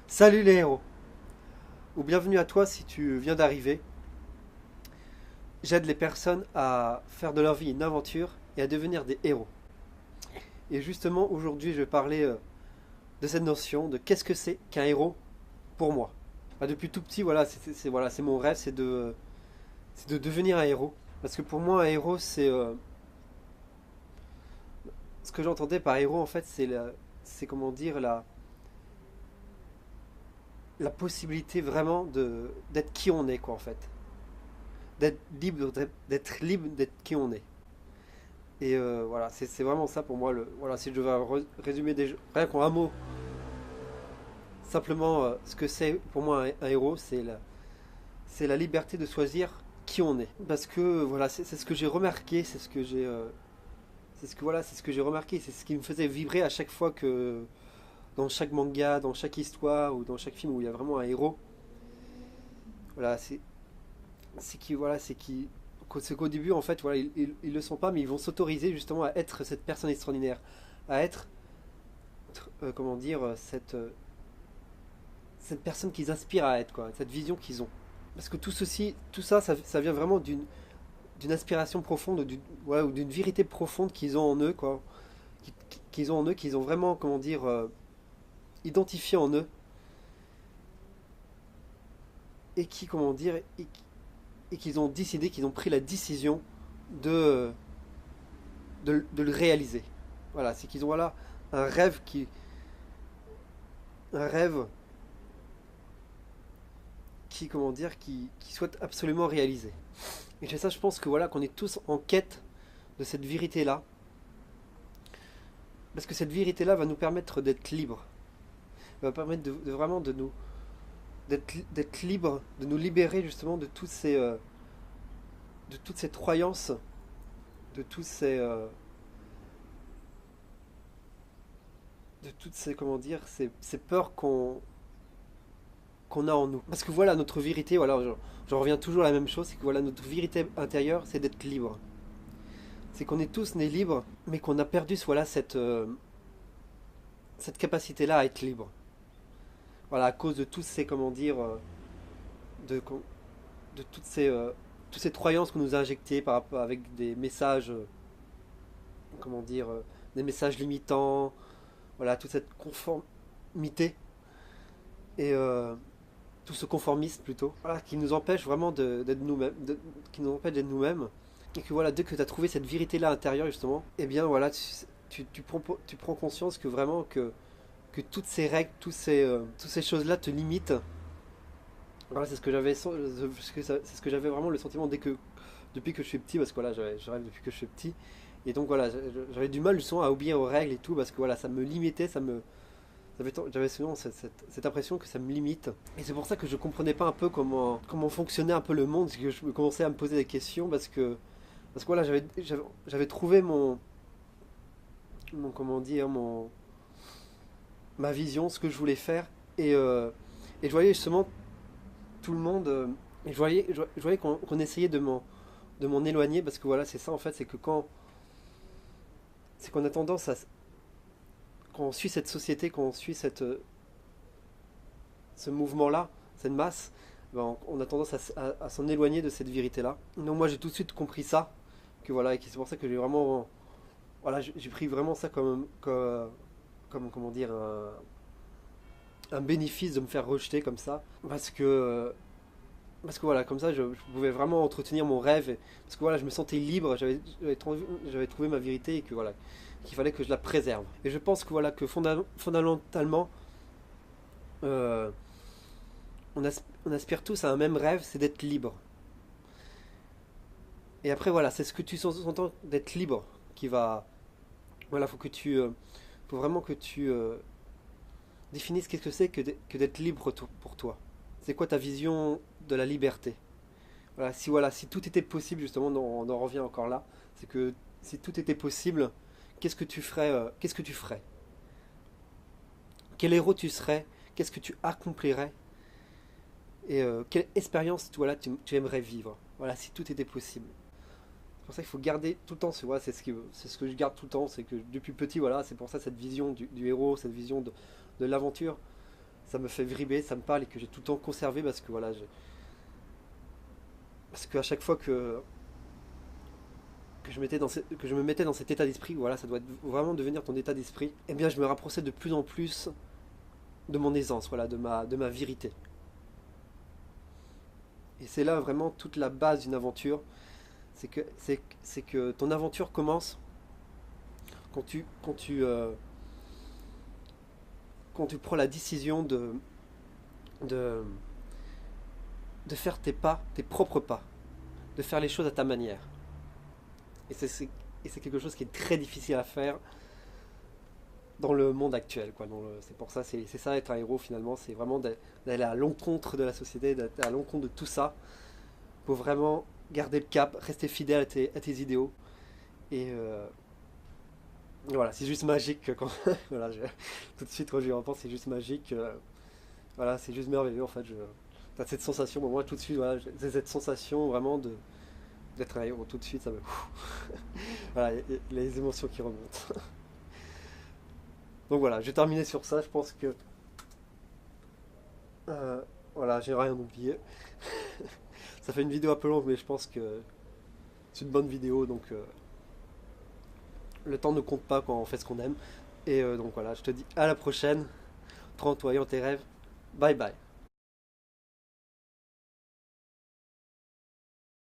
Salut les héros, ou bienvenue à toi si tu viens d'arriver. J'aide les personnes à faire de leur vie une aventure et à devenir des héros. Et justement, aujourd'hui, je vais parler de cette notion de qu'est-ce que c'est qu'un héros pour moi. Depuis tout petit, voilà, voilà, c'est mon rêve, c'est de devenir un héros. Parce que pour moi, un héros, c'est ce que j'entendais par héros, en fait, c'est comment dire la possibilité vraiment de d'être qui on est, quoi, en fait, d'être libre d'être qui on est. Et voilà, c'est vraiment ça pour moi. Voilà, si je devais résumer rien qu'en un mot, simplement ce que c'est pour moi un héros, c'est la liberté de choisir qui on est. Parce que voilà, c'est ce que j'ai remarqué, c'est ce que j'ai remarqué, c'est ce qui me faisait vibrer à chaque fois que dans chaque manga, dans chaque histoire ou dans chaque film où il y a vraiment un héros. Voilà, c'est qui c'est qu'au début en fait, voilà, ils le sont pas, mais ils vont s'autoriser justement à être cette personne extraordinaire, à être comment dire, cette personne qu'ils inspirent à être, quoi, cette vision qu'ils ont. Parce que tout ça, ça vient vraiment d'une aspiration profonde, ouais, ou d'une vérité profonde qu'ils ont en eux, quoi, qu'ils ont en eux, qu'ils ont vraiment, comment dire, identifié en eux, et qui, comment dire, et qu'ils ont décidé, qu'ils ont pris la décision de, de le réaliser. Voilà, c'est qu'ils ont voilà un rêve un rêve comment dire, qui souhaite absolument réaliser. Et c'est ça, je pense que voilà, qu'on est tous en quête de cette vérité-là, parce que cette vérité-là va nous permettre d'être libres, va permettre vraiment d'être libres, de nous libérer justement de toutes ces croyances, de tous ces, de toutes ces, comment dire, ces peurs qu'on a en nous. Parce que voilà, notre vérité, voilà, j'en reviens toujours à la même chose, c'est que voilà, notre vérité intérieure, c'est d'être libre. C'est qu'on est tous nés libres, mais qu'on a perdu voilà, cette capacité-là à être libre. Voilà, à cause de tous ces, comment dire, de, de toutes ces croyances qu'on nous a injectées par rapport avec des messages, comment dire, des messages limitants, voilà, toute cette conformité et tout ce conformisme plutôt, voilà, qui nous empêche vraiment d'être nous-mêmes, qui nous empêche d'être nous-mêmes. Et que voilà, dès que tu as trouvé cette vérité-là intérieure justement, eh bien voilà, tu prends conscience que vraiment que toutes ces règles, toutes ces choses-là te limitent. Voilà, c'est ce que j'avais vraiment le sentiment depuis que je suis petit, parce que voilà, je rêve depuis que je suis petit. Et donc voilà, j'avais du mal justement à obéir aux règles et tout, parce que voilà, ça me limitait, j'avais souvent cette impression que ça me limite. Et c'est pour ça que je comprenais pas un peu comment fonctionnait un peu le monde, que je commençais à me poser des questions, parce que voilà, j'avais trouvé comment dire, ma vision, ce que je voulais faire. Et, euh, et je voyais justement tout le monde. Et je voyais qu'on essayait de m'en éloigner, parce que voilà, c'est ça en fait, c'est que c'est qu'on a tendance à. Quand on suit cette société, quand on suit ce mouvement-là, cette masse, ben, on a tendance à s'en éloigner de cette vérité-là. Donc moi j'ai tout de suite compris ça, que voilà, et c'est pour ça que j'ai vraiment. Voilà, j'ai pris vraiment ça comment dire, un bénéfice de me faire rejeter comme ça, parce que voilà, comme ça, je pouvais vraiment entretenir mon rêve. Parce que voilà, je me sentais libre, j'avais trouvé ma vérité et que voilà, qu'il fallait que je la préserve. Et je pense que voilà, que fondamentalement, euh, on aspire tous à un même rêve, c'est d'être libre. Et après, voilà, c'est ce que tu entends d'être libre qui va. Voilà, faut vraiment que tu définisses qu'est-ce que c'est que d'être libre pour toi. C'est quoi ta vision de la liberté? Voilà, si tout était possible, justement, on en revient encore là, c'est que si tout était possible, qu'est-ce que tu ferais? Quel héros tu serais? Qu'est-ce que tu accomplirais? Et quelle expérience tu aimerais vivre? Voilà, si tout était possible. C'est pour ça qu'il faut garder tout le temps, voilà, c'est ce que je garde tout le temps, c'est que depuis petit, voilà, c'est pour ça cette vision du héros, cette vision de l'aventure, ça me fait vibrer, ça me parle et que j'ai tout le temps conservé parce que voilà, parce qu'à chaque fois que je me mettais dans cet état d'esprit, voilà, ça doit vraiment devenir ton état d'esprit, eh bien je me rapprochais de plus en plus de mon aisance, voilà, de ma vérité. Et c'est là vraiment toute la base d'une aventure, c'est que ton aventure commence quand tu prends la décision de, de faire tes pas, tes propres pas, de faire les choses à ta manière. Et c'est quelque chose qui est très difficile à faire dans le monde actuel, quoi. C'est pour ça, c'est ça être un héros finalement, c'est vraiment d'aller à l'encontre de la société, d'aller à l'encontre de tout ça, pour vraiment garder le cap, rester fidèle à tes idéaux. Et voilà, c'est juste magique quand voilà, tout de suite quand j'y repense, c'est juste magique. Voilà, c'est juste merveilleux en fait. T'as cette sensation, moi tout de suite, voilà, j'ai cette sensation vraiment d'être un héros. Tout de suite, ça me. Voilà, les émotions qui remontent. Donc voilà, je vais terminer sur ça. Je pense que. Voilà, j'ai rien oublié. Ça fait une vidéo un peu longue, mais je pense que c'est une bonne vidéo. Donc le temps ne compte pas quand on fait ce qu'on aime. Et donc voilà, je te dis à la prochaine. Prends toi et tes rêves. Bye bye.